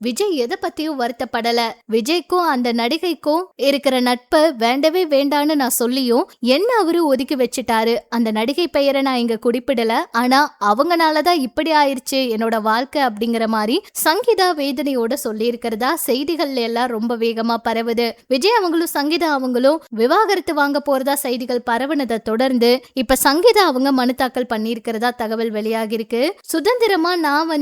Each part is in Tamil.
விஜய் எதை பத்தியும் வருத்தப்படல. விஜய்க்கும் அந்த நடிகைக்கும் இருக்கிற நட்பை வேண்டவே வேண்டான்னு நான் சொல்லியும் என்ன அவரு ஒதுக்கி வச்சுட்டாரு. அந்த நடிகை பெயரை நான் இங்க குறிப்பிடல, ஆனா அவங்கனாலதான் இப்படி ஆயிருச்சு என்னோட வாழ்க்கை அப்படிங்கிற மாதிரி சங்கீதா வேதனையோட சொல்லி இருக்கிறதா செய்திகள்ல எல்லாம் ரொம்ப வேகமா பரவுது. விஜய் அவங்களும் சங்கீதா அவங்களும் விவாகரத்து வாங்க போறதா செய்திகள் பரவுனதை தொடர்ந்து இப்ப சங்கீதா அவங்க மனு தாக்கல் பண்ணியிருக்கிறதா தகவல் வெளியாகி இருக்கு. சுதந்திரமா நான்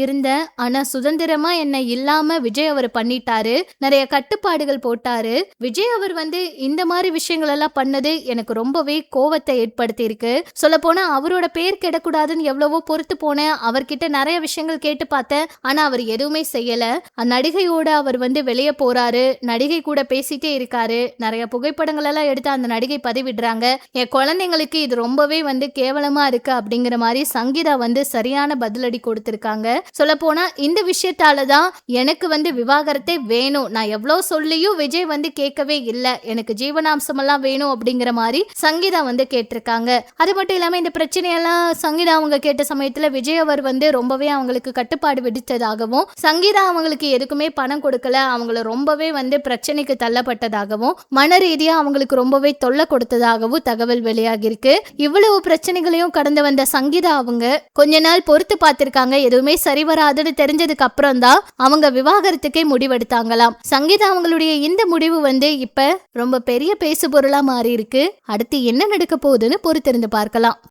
இருந்தேன், ஆனா சுதந்திரமா என்ன இல்லாம விஜய் அவர் பண்ணிட்டாரு, நிறைய கட்டுப்பாடுகள் போட்டாரு. விஜய் அவர் இந்த மாதிரி விஷயங்கள் எல்லாம் பண்ணது எனக்கு ரொம்பவே கோவத்தை ஏற்படுத்தி இருக்கு. சொல்ல போனா அவரோட பேர் கெடக்கூடாதுன்னு எவ்வளவோ பொறுத்து போனேன், அவர்கிட்ட நிறைய விஷயங்கள் கேட்டு பார்த்தேன், ஆனா அவர் எதுவுமே செய்யல. நடிகையோட அவர் வெளியே போறாரு, நடிகை கூட பேசிட்டே இருக்காரு, நிறைய புகைப்படங்கள் எல்லாம் எடுத்து அந்த நடிகை பதிவிடுறாங்க. என் குழந்தைங்களுக்கு இது ரொம்பவே கேவலமா இருக்கு அப்படிங்கிற மாதிரி சங்கீதா சரியான பதிலடி கொடுத்திருக்காங்க. சொல்ல போனா இந்த விஷயத்தாலதான் எனக்கு விவாகரத்தே வேணும், நான் எவ்வளவு சொல்லியும் விஜய் கேட்கவே இல்லை, எனக்கு ஜீவனாம்சம் எல்லாம் வேணும் அப்படிங்கிற மாதிரி சங்கீதா கேட்டிருக்காங்க. அது மட்டும் இல்லாம இந்த பிரச்சனையெல்லாம் சங்கீதா அவங்க கேட்ட சமயத்துல விஜய் அவர் ரொம்பவே அவங்களுக்கு கட்டுப்பாடு விதித்ததாகவும், சங்கீதா அவங்களுக்கு எதுக்குமே பணம் கொடுக்கல, அவங்கள ரொம்பவே பிரச்சனைக்கு தள்ளப்பட்டதாகவும், மன ரீதியா அவங்களுக்கு ரொம்பவே தொல்லை கொடுத்ததாகவும் தகவல் வெளியாகி இருக்கு. இவ்வளவு பிரச்சனைகளையும் கடந்து வந்த சங்கீதா அவங்க கொஞ்ச நாள் பொறுத்து பார்த்திருக்காங்க. எதுவுமே சரி வராதுன்னு தெரிஞ்சதுக்கு அப்புறம் தான் அவங்க விவாகரத்துக்கே முடிவெடுத்தாங்களாம். சங்கீதா அவங்களுடைய இந்த முடிவு இப்ப ரொம்ப பெரிய பேசு பொருளா மாறி இருக்கு. அடுத்து என்ன நடக்க போகுதுன்னு பொறுத்திருந்து பார்க்கலாம்.